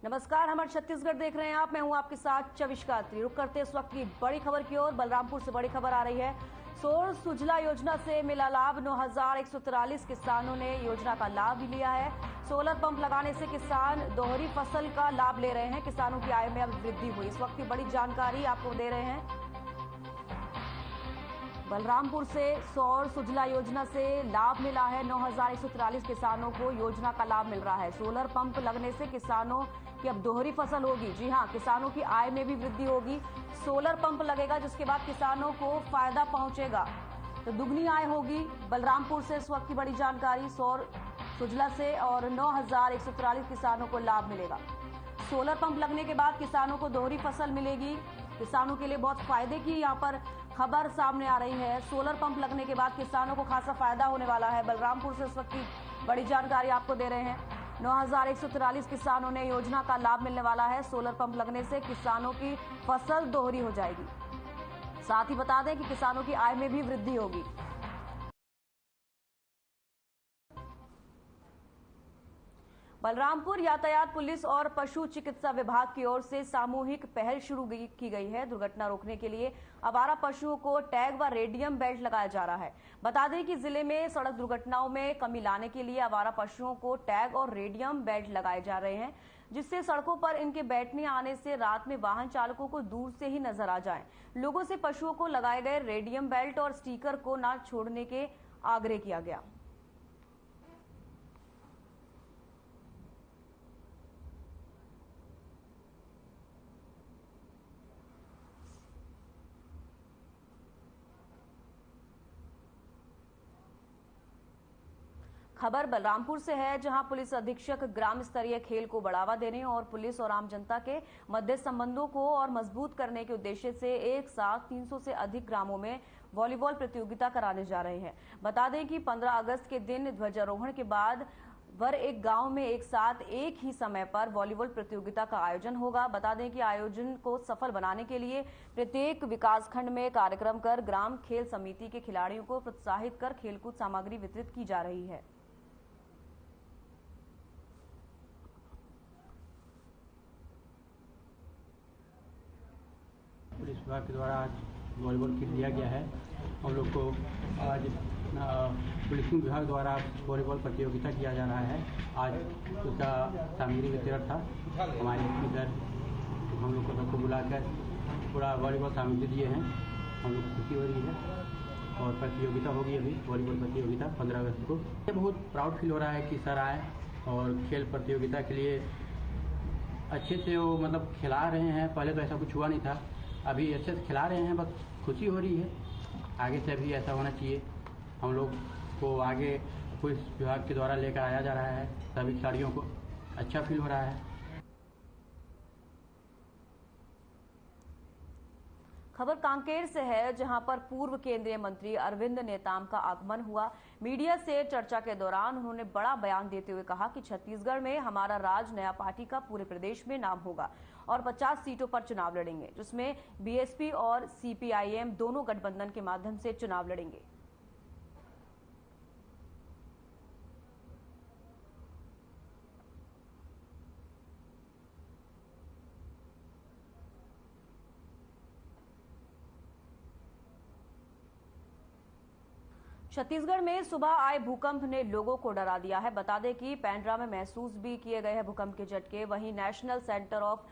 नमस्कार, हमारे छत्तीसगढ़ देख रहे हैं आप। मैं हूं आपके साथ चविष्का अत्री। रुक करते इस वक्त की बड़ी खबर की ओर। बलरामपुर से बड़ी खबर आ रही है। सौर सुजला योजना से मिला लाभ। 9143 किसानों ने योजना का लाभ भी लिया है। सोलर पंप लगाने से किसान दोहरी फसल का लाभ ले रहे हैं। किसानों की आय में अब वृद्धि हुई। इस वक्त की बड़ी जानकारी आपको दे रहे हैं। बलरामपुर से सौर सुजला योजना से लाभ मिला है। 9143 किसानों को योजना का लाभ मिल रहा है। सोलर पंप लगने से किसानों की अब दोहरी फसल होगी। जी हां, किसानों की आय में भी वृद्धि होगी। सोलर पंप लगेगा जिसके बाद किसानों को फायदा पहुंचेगा, तो दुगनी आय होगी। बलरामपुर से इस वक्त की बड़ी जानकारी सौर सुजला से, और 9143 किसानों को लाभ मिलेगा। सोलर पंप लगने के बाद किसानों को दोहरी फसल मिलेगी। किसानों के लिए बहुत फायदे की यहां पर खबर सामने आ रही है। सोलर पंप लगने के बाद किसानों को खासा फायदा होने वाला है। बलरामपुर से इस वक्त की बड़ी जानकारी आपको दे रहे हैं। 9143 किसानों ने योजना का लाभ मिलने वाला है। सोलर पंप लगने से किसानों की फसल दोहरी हो जाएगी। साथ ही बता दें कि किसानों की आय में भी वृद्धि होगी। बलरामपुर यातायात पुलिस और पशु चिकित्सा विभाग की ओर से सामूहिक पहल शुरू की गई है। दुर्घटना रोकने के लिए आवारा पशुओं को टैग व रेडियम बेल्ट लगाया जा रहा है। बता दें कि जिले में सड़क दुर्घटनाओं में कमी लाने के लिए आवारा पशुओं को टैग और रेडियम बेल्ट लगाए जा रहे हैं, जिससे सड़कों पर इनके बैठने आने से रात में वाहन चालकों को दूर से ही नजर आ जाए। लोगों से पशुओं को लगाए गए रेडियम बेल्ट और स्टिकर को न छोड़ने के आग्रह किया गया। खबर बलरामपुर से है, जहां पुलिस अधीक्षक ग्राम स्तरीय खेल को बढ़ावा देने और पुलिस और आम जनता के मध्य संबंधों को और मजबूत करने के उद्देश्य से एक साथ 300 से अधिक ग्रामों में वॉलीबॉल प्रतियोगिता कराने जा रहे हैं। बता दें कि 15 अगस्त के दिन ध्वजारोहण के बाद एक गांव में एक साथ एक ही समय पर वॉलीबॉल प्रतियोगिता का आयोजन होगा। बता दें कि आयोजन को सफल बनाने के लिए प्रत्येक विकासखंड में कार्यक्रम कर ग्राम खेल समिति के खिलाड़ियों को प्रोत्साहित कर खेलकूद सामग्री वितरित की जा रही है। पुलिस विभाग के द्वारा आज वॉलीबॉल किट दिया गया है। हम लोग को आज पुलिस विभाग द्वारा वॉलीबॉल प्रतियोगिता किया जा रहा है। आज उसका सामग्री वितरण था। हमारे इधर हम लोग को सबको बुलाकर पूरा वॉलीबॉल सामग्री दिए हैं। हम लोग को खुशी हो रही है और प्रतियोगिता होगी अभी वॉलीबॉल प्रतियोगिता 15 अगस्त को। ये बहुत प्राउड फील हो रहा है कि सर आए और खेल प्रतियोगिता के लिए अच्छे से वो मतलब खिला रहे हैं। पहले तो ऐसा कुछ हुआ नहीं था, अभी अच्छे से खिला रहे हैं। बस खुशी हो रही है, आगे से भी ऐसा होना चाहिए। हम लोग को आगे पुलिस विभाग के द्वारा लेकर आया जा रहा है। सभी खिलाड़ियों को अच्छा फील हो रहा है। खबर कांकेर से है, जहां पर पूर्व केंद्रीय मंत्री अरविंद नेताम का आगमन हुआ। मीडिया से चर्चा के दौरान उन्होंने बड़ा बयान देते हुए कहा कि छत्तीसगढ़ में हमारा राज नया पार्टी का पूरे प्रदेश में नाम होगा और 50 सीटों पर चुनाव लड़ेंगे, जिसमें बीएसपी और सीपीआईएम दोनों गठबंधन के माध्यम से चुनाव लड़ेंगे। छत्तीसगढ़ में सुबह आए भूकंप ने लोगों को डरा दिया है। बता दें कि पेंड्रा में महसूस भी किए गए हैं भूकंप के झटके। वहीं नेशनल सेंटर ऑफ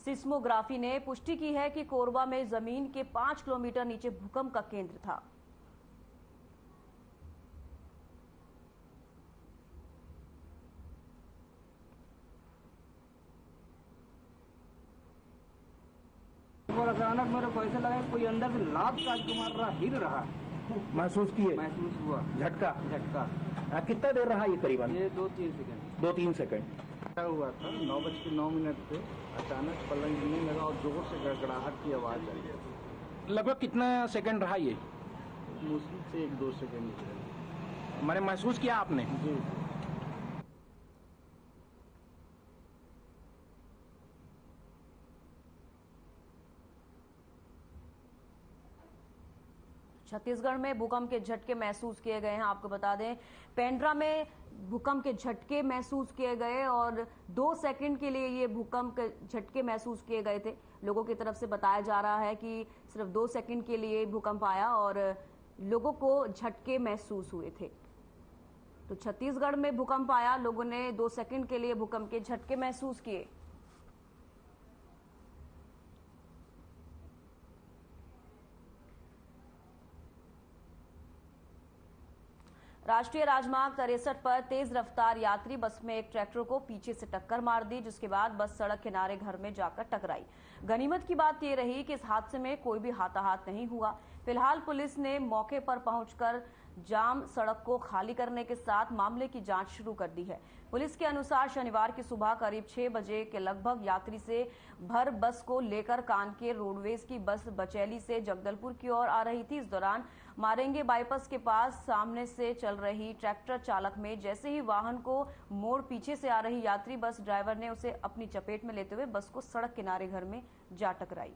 सिस्मोग्राफी ने पुष्टि की है कि कोरबा में जमीन के 5 किलोमीटर नीचे भूकंप का केंद्र था। और अचानक मेरे को ऐसा लगा कोई अंदर से लात काट के मार रहा, हिल रहा। महसूस किए? महसूस हुआ झटका। कितना देर रहा ये करीबन? ये 2-3 सेकंड। 2-3 सेकंड हुआ था। 9:09 पे अचानक पलंग गिरने लगा और जोर से गड़गड़ाहट की आवाज आई। लगभग कितना सेकंड रहा ये? मुश्किल से 1-2 सेकंड। मैंने महसूस किया आपने? जी। छत्तीसगढ़ में भूकंप के झटके महसूस किए गए हैं। आपको बता दें, पेंड्रा में भूकंप के झटके महसूस किए गए और 2 सेकंड के लिए ये भूकंप के झटके महसूस किए गए थे। लोगों की तरफ से बताया जा रहा है कि सिर्फ 2 सेकंड के लिए भूकंप आया और लोगों को झटके महसूस हुए थे। तो छत्तीसगढ़ में भूकंप आया, लोगों ने 2 सेकंड के लिए भूकंप के झटके महसूस किए। राष्ट्रीय राजमार्ग 63 पर तेज रफ्तार यात्री बस में एक ट्रैक्टर को पीछे से टक्कर मार दी, जिसके बाद बस सड़क किनारे घर में जाकर टकराई। गनीमत की बात यह रही कि इस हादसे में कोई भी हाथाहाथ नहीं हुआ। फिलहाल पुलिस ने मौके पर पहुंचकर जाम सड़क को खाली करने के साथ मामले की जांच शुरू कर दी है। पुलिस के अनुसार शनिवार की सुबह करीब 6 बजे के लगभग यात्री से भर बस को लेकर कानकेर रोडवेज की बस बचैली से जगदलपुर की ओर आ रही थी। इस दौरान मारेंगे बाईपास के पास सामने से चल रही ट्रैक्टर चालक में जैसे ही वाहन को मोड़ पीछे से आ रही यात्री बस ड्राइवर ने उसे अपनी चपेट में लेते हुए बस को सड़क किनारे घर में जा टकराई।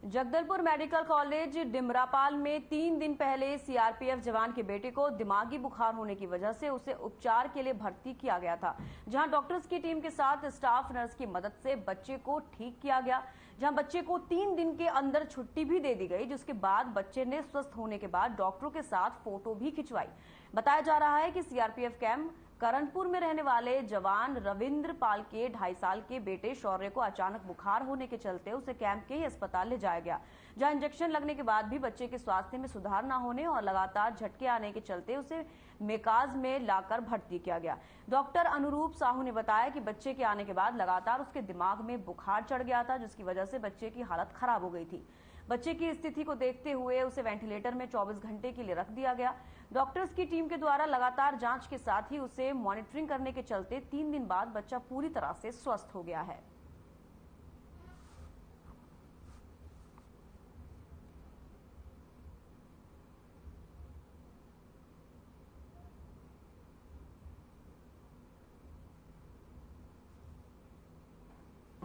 जगदलपुर मेडिकल कॉलेज डिमरापाल में 3 दिन पहले सीआरपीएफ जवान के बेटे को दिमागी बुखार होने की वजह से उसे उपचार के लिए भर्ती किया गया था, जहां डॉक्टर्स की टीम के साथ स्टाफ नर्स की मदद से बच्चे को ठीक किया गया, जहां बच्चे को 3 दिन के अंदर छुट्टी भी दे दी गई, जिसके बाद बच्चे ने स्वस्थ होने के बाद डॉक्टरों के साथ फोटो भी खिंचवाई। बताया जा रहा है कि सीआरपीएफ कैंप करणपुर में रहने वाले जवान रविंद्र पाल के 2.5 साल के बेटे शौर्य को अचानक बुखार होने के चलते उसे कैंप के ही अस्पताल ले जाया गया, जहां इंजेक्शन लगने के बाद भी बच्चे के स्वास्थ्य में सुधार न होने और लगातार झटके आने के चलते उसे मेकाज में लाकर भर्ती किया गया। डॉक्टर अनुरूप साहू ने बताया कि बच्चे के आने के बाद लगातार उसके दिमाग में बुखार चढ़ गया था, जिसकी वजह से बच्चे की हालत खराब हो गई थी। बच्चे की स्थिति को देखते हुए उसे वेंटिलेटर में 24 घंटे के लिए रख दिया गया। डॉक्टर्स की टीम के द्वारा लगातार जांच के साथ ही उसे मॉनिटरिंग करने के चलते 3 दिन बाद बच्चा पूरी तरह से स्वस्थ हो गया है।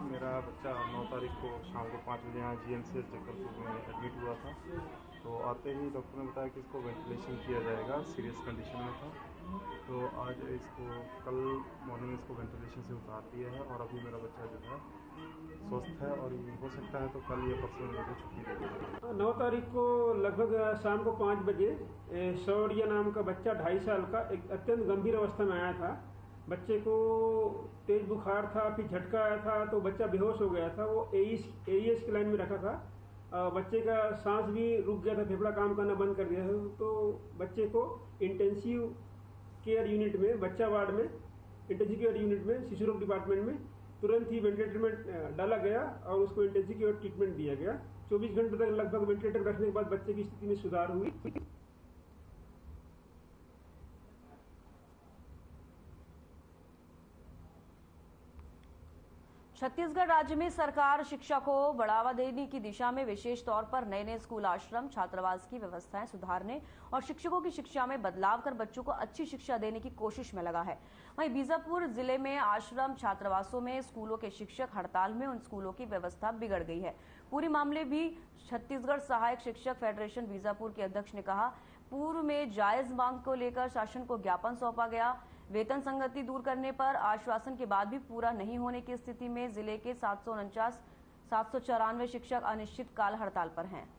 मेरा बच्चा 9 तारीख को शाम को 5 बजे यहाँ जीएमसीएच जगदलपुर में एडमिट हुआ था। तो आते ही डॉक्टर ने बताया कि इसको वेंटिलेशन किया जाएगा, सीरियस कंडीशन में था। तो आज इसको कल मॉर्निंग इसको वेंटिलेशन से उतार दिया है और अभी मेरा बच्चा जो है स्वस्थ है और हो सकता है तो कल या परसों मुझे छुट्टी दे देगा। 9 तारीख को लगभग शाम को 5 बजे शौर्य नाम का बच्चा 2.5 साल का एक अत्यंत गंभीर अवस्था में आया था। बच्चे को तेज बुखार था, फिर झटका आया था तो बच्चा बेहोश हो गया था। वो एईएस की लाइन में रखा था। बच्चे का सांस भी रुक गया था, फेफड़ा काम करना बंद कर दिया था। तो बच्चे को इंटेंसिव केयर यूनिट में, बच्चा वार्ड में, इंटेंसिव केयर यूनिट में, शिशु रोग डिपार्टमेंट में तुरंत ही वेंटिलेटर में डाला गया और उसको इंटेंसिव केयर ट्रीटमेंट दिया गया। 24 घंटे तक लगभग वेंटिलेटर रखने के बाद बच्चे की स्थिति में सुधार हुई। छत्तीसगढ़ राज्य में सरकार शिक्षा को बढ़ावा देने की दिशा में विशेष तौर पर नए नए स्कूल, आश्रम, छात्रावास की व्यवस्थाएं सुधारने और शिक्षकों की शिक्षा में बदलाव कर बच्चों को अच्छी शिक्षा देने की कोशिश में लगा है। वहीं बीजापुर जिले में आश्रम, छात्रावासों में स्कूलों के शिक्षक हड़ताल में उन स्कूलों की व्यवस्था बिगड़ गई है। पूरी मामले भी छत्तीसगढ़ सहायक शिक्षक फेडरेशन बीजापुर के अध्यक्ष ने कहा। पूर्व में जायज मांग को लेकर शासन को ज्ञापन सौंपा गया। वेतन संगति दूर करने पर आश्वासन के बाद भी पूरा नहीं होने की स्थिति में जिले के 794 शिक्षक अनिश्चित काल हड़ताल पर हैं।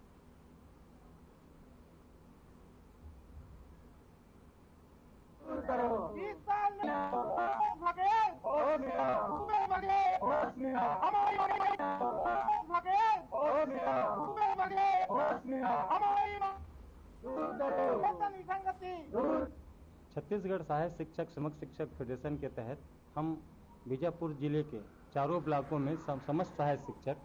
छत्तीसगढ़ सहायक शिक्षक समग्र शिक्षक फेडरेशन के तहत हम बीजापुर जिले के चारों ब्लॉकों में समस्त सहायक शिक्षक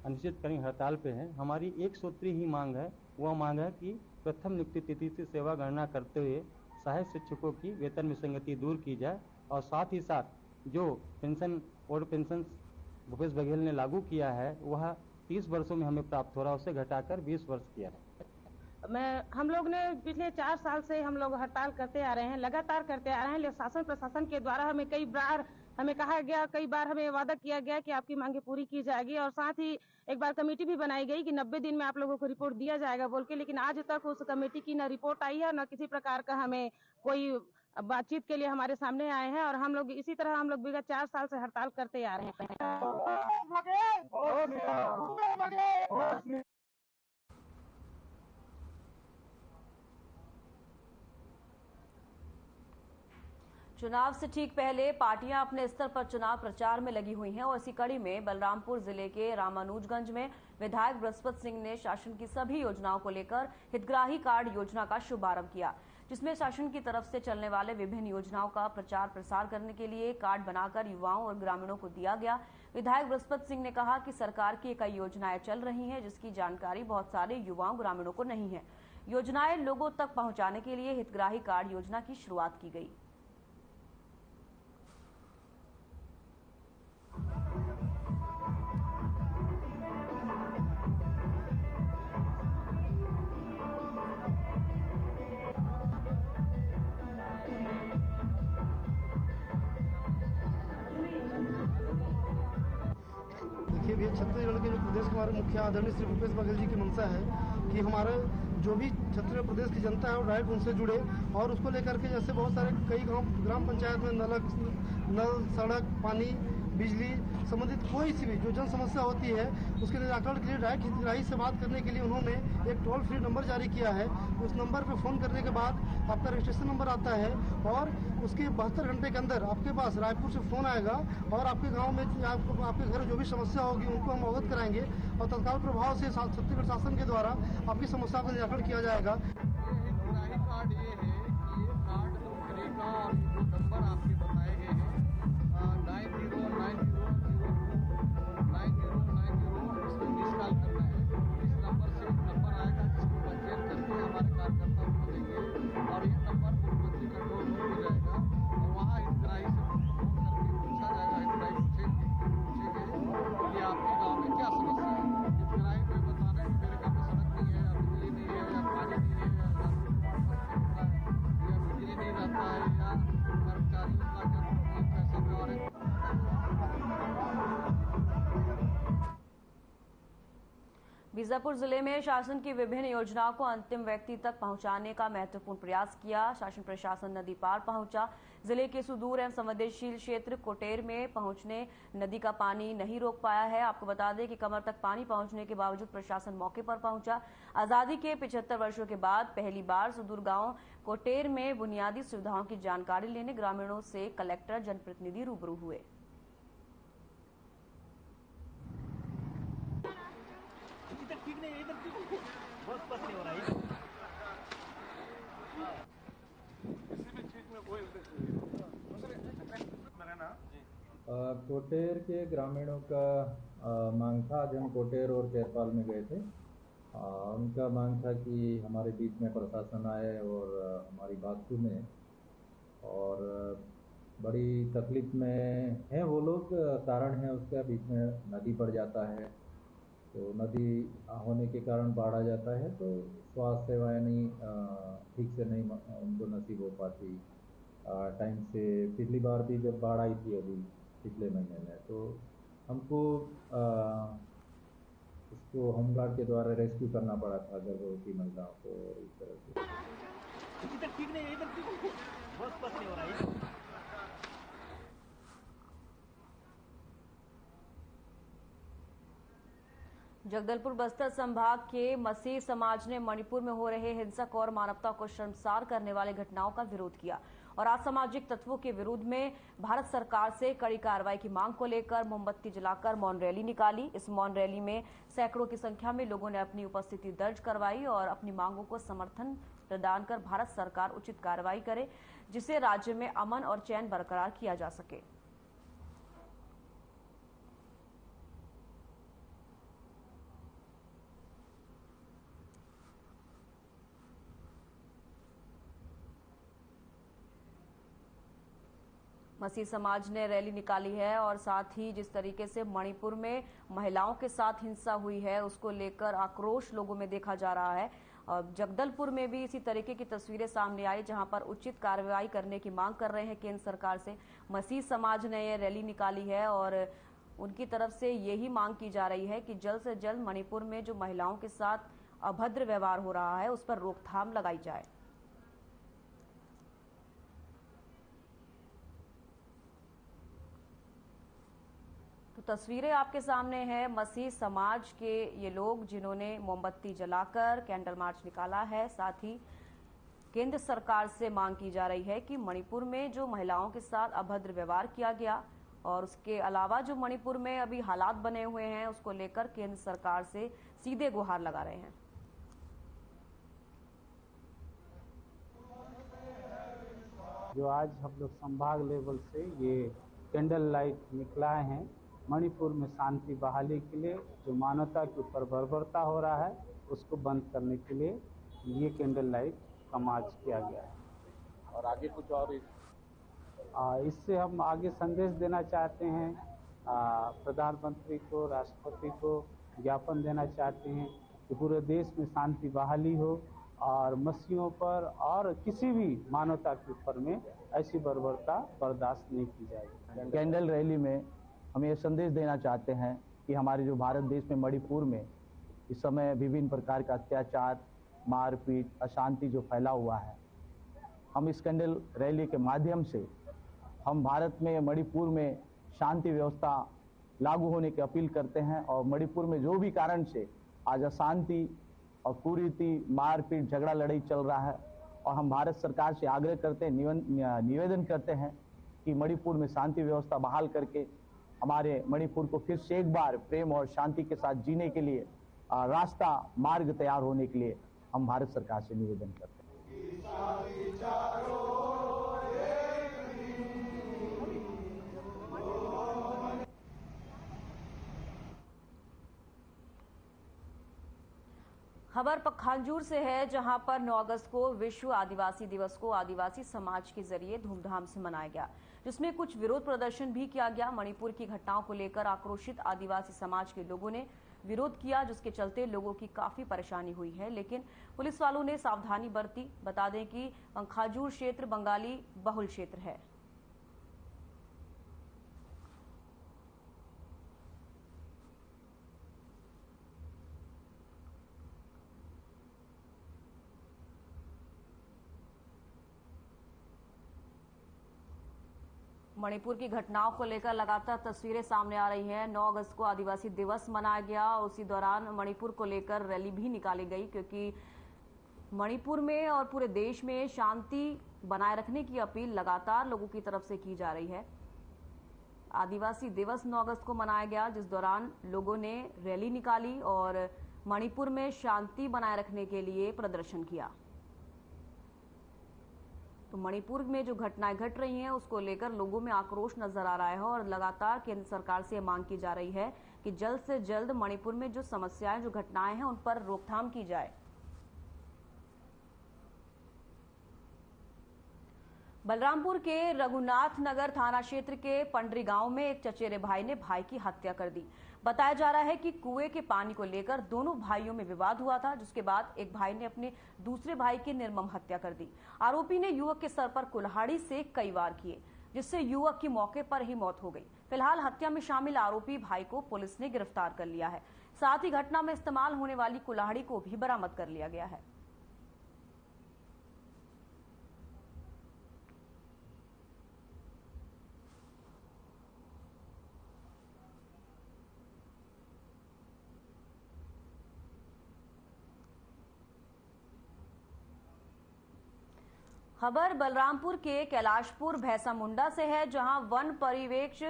अनिश्चितकालीन हड़ताल पे हैं। हमारी एक सूत्री ही मांग है, वह मांग है कि प्रथम नियुक्ति तिथि से सेवा गणना करते हुए सहायक शिक्षकों की वेतन विसंगति दूर की जाए और साथ ही साथ जो पेंशन और पेंशन भूपेश बघेल ने लागू किया है वह 30 वर्षों में हमें प्राप्त हो रहा है, उसे घटाकर 20 वर्ष किया है। हम लोग ने पिछले 4 साल से हम लोग हड़ताल करते आ रहे हैं, लगातार करते आ रहे हैं, लेकिन शासन प्रशासन के द्वारा हमें कई बार हमें कहा गया, कई बार हमें वादा किया गया कि आपकी मांगे पूरी की जाएगी, और साथ ही एक बार कमेटी भी बनाई गई कि 90 दिन में आप लोगों को रिपोर्ट दिया जाएगा बोल के, लेकिन आज तक उस कमेटी की न रिपोर्ट आई है, न किसी प्रकार का हमें कोई बातचीत के लिए हमारे सामने आए हैं, और हम लोग इसी तरह हम लोग विगत 4 साल से हड़ताल करते आ रहे हैं। चुनाव से ठीक पहले पार्टियां अपने स्तर पर चुनाव प्रचार में लगी हुई हैं और इसी कड़ी में बलरामपुर जिले के रामानुजगंज में विधायक बृहस्पति सिंह ने शासन की सभी योजनाओं को लेकर हितग्राही कार्ड योजना का शुभारंभ किया, जिसमें शासन की तरफ से चलने वाले विभिन्न योजनाओं का प्रचार प्रसार करने के लिए कार्ड बनाकर युवाओं और ग्रामीणों को दिया गया। विधायक बृहस्पति सिंह ने कहा कि सरकार की कई योजनाएं चल रही हैं, जिसकी जानकारी बहुत सारे युवाओं ग्रामीणों को नहीं है। योजनाएं लोगों तक पहुंचाने के लिए हितग्राही कार्ड योजना की शुरुआत की गई। देखिए भैया, छत्तीसगढ़ के जो प्रदेश के हमारे मुखिया आदरणीय श्री भूपेश बघेल जी की मंशा है कि हमारे जो भी छत्तीसगढ़ प्रदेश की जनता है वो डायरेक्ट उनसे जुड़े, और उसको लेकर के जैसे बहुत सारे कई गांव ग्राम पंचायत में नल, सड़क, पानी, बिजली संबंधित कोई सी भी जो जन समस्या होती है उसके निराकरण के लिए डायरेक्ट हितग्राही से बात करने के लिए उन्होंने एक टोल फ्री नंबर जारी किया है। उस नंबर पर फ़ोन करने के बाद आपका रजिस्ट्रेशन नंबर आता है और उसके 72 घंटे के अंदर आपके पास रायपुर से फ़ोन आएगा और आपके गांव में आपके घर जो भी समस्या होगी उनको हम अवगत कराएंगे और तत्काल प्रभाव से छत्तीसगढ़ शासन के द्वारा आपकी समस्या का निराकरण किया जाएगा। हितग्राही कार्ड ये है कि ये कार्ड फ्री का और जो नंबर आपके बताए गए हैं 90909090 इसमें मिस कॉल करना है। इस नंबर से एक नंबर आएगा जिसको पंजीयन करके हमारे कार्यकर्ता को देंगे और ये नंबर मुख्यमंत्री कंट्रोल रूम हो जाएगा और वहाँ हितग्राही से फोन करके पूछा जाएगा। हितग्राही पूछेंगे कि आपके गाँव में क्या समस्या है। हितग्राही को बताना है कि मेरे घर में सड़क नहीं है या बिजली नहीं है या पानी नहीं है या बिजली नहीं रहता है या कर्मचारियों का जो पैसा व्यवहार है। बीजापुर जिले में शासन की विभिन्न योजनाओं को अंतिम व्यक्ति तक पहुंचाने का महत्वपूर्ण प्रयास किया। शासन प्रशासन नदी पार पहुंचा। जिले के सुदूर एवं संवेदनशील क्षेत्र कोटेर में पहुंचने नदी का पानी नहीं रोक पाया है। आपको बता दें कि कमर तक पानी पहुंचने के बावजूद प्रशासन मौके पर पहुंचा। आजादी के 75 वर्षों के बाद पहली बार सुदूर गांव कोटेर में बुनियादी सुविधाओं की जानकारी लेने ग्रामीणों से कलेक्टर जनप्रतिनिधि रूबरू हुए। कोटेर के ग्रामीणों का मांग था। आज हम कोटेर और चेरपाल में गए थे। उनका मांग था कि हमारे बीच में प्रशासन आए और हमारी बात सुने, और बड़ी तकलीफ में हैं वो लोग। कारण है उसका, बीच में नदी पड़ जाता है, तो नदी होने के कारण बाढ़ आ जाता है, तो स्वास्थ्य सेवाएं नहीं ठीक से नहीं उनको नसीब हो पाती टाइम से। पिछली बार भी जब बाढ़ आई थी अभी पिछले महीने में, तो हमको इसको होमगार्ड के द्वारा रेस्क्यू करना पड़ा था गर्भवती महिलाओं को। और इस तरह से ठीक नहीं बहुत स्पष्ट नहीं हो रहा है। जगदलपुर बस्तर संभाग के मसीह समाज ने मणिपुर में हो रहे हिंसक और मानवता को शर्मसार करने वाली घटनाओं का विरोध किया और असामाजिक तत्वों के विरोध में भारत सरकार से कड़ी कार्रवाई की मांग को लेकर मोमबत्ती जलाकर मौन रैली निकाली। इस मौन रैली में सैकड़ों की संख्या में लोगों ने अपनी उपस्थिति दर्ज करवाई और अपनी मांगों को समर्थन प्रदान कर भारत सरकार उचित कार्रवाई करे, जिससे राज्य में अमन और चैन बरकरार किया जा सके। मसीह समाज ने रैली निकाली है और साथ ही जिस तरीके से मणिपुर में महिलाओं के साथ हिंसा हुई है उसको लेकर आक्रोश लोगों में देखा जा रहा है। और जगदलपुर में भी इसी तरीके की तस्वीरें सामने आई जहां पर उचित कार्रवाई करने की मांग कर रहे हैं केंद्र सरकार से। मसीह समाज ने ये रैली निकाली है और उनकी तरफ से यही मांग की जा रही है कि जल्द से जल्द मणिपुर में जो महिलाओं के साथ अभद्र व्यवहार हो रहा है उस पर रोकथाम लगाई जाए। तो तस्वीरें आपके सामने हैं मसीह समाज के ये लोग जिन्होंने मोमबत्ती जलाकर कैंडल मार्च निकाला है। साथ ही केंद्र सरकार से मांग की जा रही है कि मणिपुर में जो महिलाओं के साथ अभद्र व्यवहार किया गया और उसके अलावा जो मणिपुर में अभी हालात बने हुए हैं उसको लेकर केंद्र सरकार से सीधे गुहार लगा रहे हैं। जो आज हम लोग संभाग लेवल से ये कैंडल लाइट निकलाए हैं मणिपुर में शांति बहाली के लिए, जो मानवता के ऊपर बर्बरता हो रहा है उसको बंद करने के लिए ये कैंडल लाइट का मार्च किया गया है। और आगे कुछ और इससे हम आगे संदेश देना चाहते हैं, प्रधानमंत्री को, राष्ट्रपति को ज्ञापन देना चाहते हैं कि पूरे देश में शांति बहाली हो और मसीहों पर और किसी भी मानवता के ऊपर में ऐसी बर्बरता बर्दाश्त नहीं की जाएगी। कैंडल रैली में हम ये संदेश देना चाहते हैं कि हमारे जो भारत देश में मणिपुर में इस समय विभिन्न प्रकार का अत्याचार, मारपीट, अशांति जो फैला हुआ है, हम इस कैंडल रैली के माध्यम से हम भारत में मणिपुर में शांति व्यवस्था लागू होने की अपील करते हैं और मणिपुर में जो भी कारण से आज अशांति और कुरीति, मारपीट, झगड़ा लड़ाई चल रहा है और हम भारत सरकार से आग्रह करते हैं, निवेदन करते हैं कि मणिपुर में शांति व्यवस्था बहाल करके हमारे मणिपुर को फिर से एक बार प्रेम और शांति के साथ जीने के लिए रास्ता मार्ग तैयार होने के लिए हम भारत सरकार से निवेदन करते हैं। खबर पखांजूर से है जहां पर 9 अगस्त को विश्व आदिवासी दिवस को आदिवासी समाज के जरिए धूमधाम से मनाया गया, जिसमें कुछ विरोध प्रदर्शन भी किया गया। मणिपुर की घटनाओं को लेकर आक्रोशित आदिवासी समाज के लोगों ने विरोध किया, जिसके चलते लोगों की काफी परेशानी हुई है, लेकिन पुलिस वालों ने सावधानी बरती। बता दें कि पखांजूर क्षेत्र बंगाली बहुल क्षेत्र है। मणिपुर की घटनाओं को लेकर लगातार तस्वीरें सामने आ रही हैं। 9 अगस्त को आदिवासी दिवस मनाया गया और उसी दौरान मणिपुर को लेकर रैली भी निकाली गई, क्योंकि मणिपुर में और पूरे देश में शांति बनाए रखने की अपील लगातार लोगों की तरफ से की जा रही है। आदिवासी दिवस 9 अगस्त को मनाया गया, जिस दौरान लोगों ने रैली निकाली और मणिपुर में शांति बनाए रखने के लिए प्रदर्शन किया। तो मणिपुर में जो घटनाएं घट रही हैं उसको लेकर लोगों में आक्रोश नजर आ रहा है और लगातार केंद्र सरकार से मांग की जा रही है कि जल्द से जल्द मणिपुर में जो समस्याएं, जो घटनाएं हैं उन पर रोकथाम की जाए। बलरामपुर के रघुनाथ नगर थाना क्षेत्र के पंडरी गांव में एक चचेरे भाई ने भाई की हत्या कर दी। बताया जा रहा है कि कुएं के पानी को लेकर दोनों भाइयों में विवाद हुआ था, जिसके बाद एक भाई ने अपने दूसरे भाई की निर्मम हत्या कर दी। आरोपी ने युवक के सर पर कुल्हाड़ी से कई वार किए, जिससे युवक की मौके पर ही मौत हो गई। फिलहाल हत्या में शामिल आरोपी भाई को पुलिस ने गिरफ्तार कर लिया है। साथ ही घटना में इस्तेमाल होने वाली कुल्हाड़ी को भी बरामद कर लिया गया है। खबर बलरामपुर के कैलाशपुर भैंसा मुंडा से है, जहां वन परिवेक्ष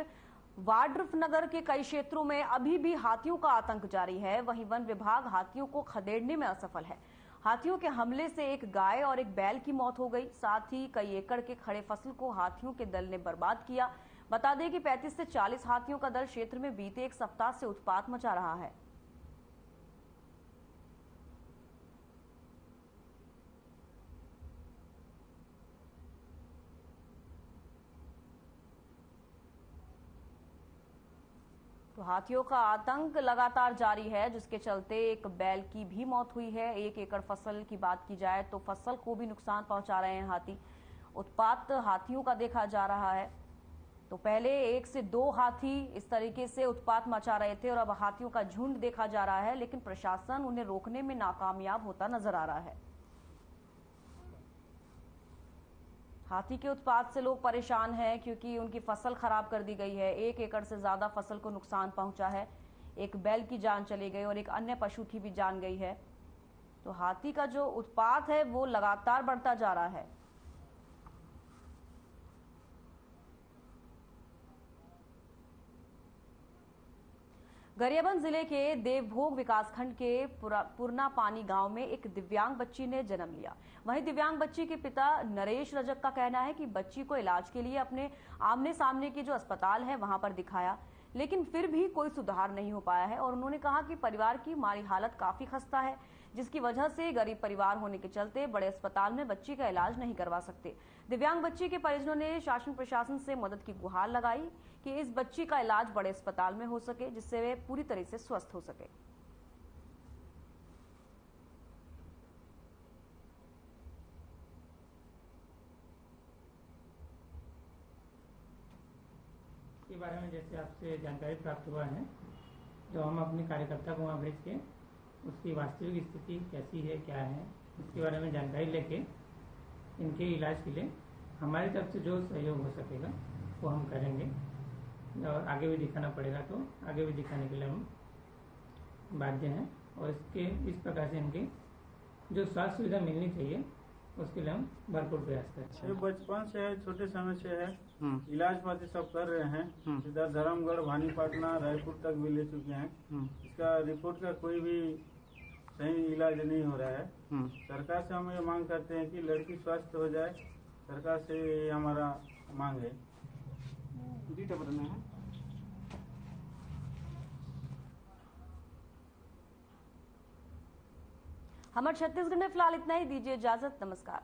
वाड्रफ नगर के कई क्षेत्रों में अभी भी हाथियों का आतंक जारी है। वहीं वन विभाग हाथियों को खदेड़ने में असफल है। हाथियों के हमले से एक गाय और एक बैल की मौत हो गई। साथ ही कई एकड़ के खड़े फसल को हाथियों के दल ने बर्बाद किया। बता दें कि 35 से 40 हाथियों का दल क्षेत्र में बीते एक सप्ताह से उत्पात मचा रहा है। हाथियों का आतंक लगातार जारी है, जिसके चलते एक बैल की भी मौत हुई है। 1 एकड़ फसल की बात की जाए तो फसल को भी नुकसान पहुंचा रहे हैं हाथी। उत्पात हाथियों का देखा जा रहा है। तो पहले 1 से 2 हाथी इस तरीके से उत्पात मचा रहे थे और अब हाथियों का झुंड देखा जा रहा है, लेकिन प्रशासन उन्हें रोकने में नाकामयाब होता नजर आ रहा है। हाथी के उत्पात से लोग परेशान हैं क्योंकि उनकी फसल खराब कर दी गई है। 1 एकड़ से ज्यादा फसल को नुकसान पहुंचा है। एक बैल की जान चली गई और एक अन्य पशु की भी जान गई है। तो हाथी का जो उत्पात है वो लगातार बढ़ता जा रहा है। गरियाबंद जिले के देवभोग विकासखंड के पुरना पानी गांव में एक दिव्यांग बच्ची ने जन्म लिया। वहीं दिव्यांग बच्ची के पिता नरेश रजक का कहना है कि बच्ची को इलाज के लिए अपने आमने सामने के जो अस्पताल है वहां पर दिखाया, लेकिन फिर भी कोई सुधार नहीं हो पाया है। और उन्होंने कहा कि परिवार की माली हालत काफी खस्ता है, जिसकी वजह से गरीब परिवार होने के चलते बड़े अस्पताल में बच्ची का इलाज नहीं करवा सकते। दिव्यांग बच्ची के परिजनों ने शासन प्रशासन से मदद की गुहार लगाई कि इस बच्ची का इलाज बड़े अस्पताल में हो सके, जिससे वे पूरी तरह से स्वस्थ हो सके। के बारे में जैसे आपसे जानकारी प्राप्त हुआ है, तो हम अपने कार्यकर्ता को वहाँ भेज के उसकी वास्तविक स्थिति कैसी है, क्या है, इसके बारे में जानकारी लेके इनके इलाज के लिए हमारी तरफ से जो सहयोग हो सकेगा वो हम करेंगे। और आगे भी दिखाना पड़ेगा तो आगे भी दिखाने के लिए हम बाध्य हैं। और इस प्रकार से इनकी जो स्वास्थ्य सुविधा मिलनी चाहिए उसके लिए हम भरपूर प्रयास करें। ये बचपन से है, छोटे समय से है, इलाज पाती सब कर रहे हैं। इधर धर्मगढ़, भानीपाटना, रायपुर तक भी ले चुके हैं। इसका रिपोर्ट का कोई भी सही इलाज नहीं हो रहा है। सरकार से हम ये मांग करते हैं कि लड़की स्वस्थ हो जाए। सरकार से ये हमारा मांग है। हमारे छत्तीसगढ़ में फिलहाल इतना ही। दीजिए इजाजत, नमस्कार।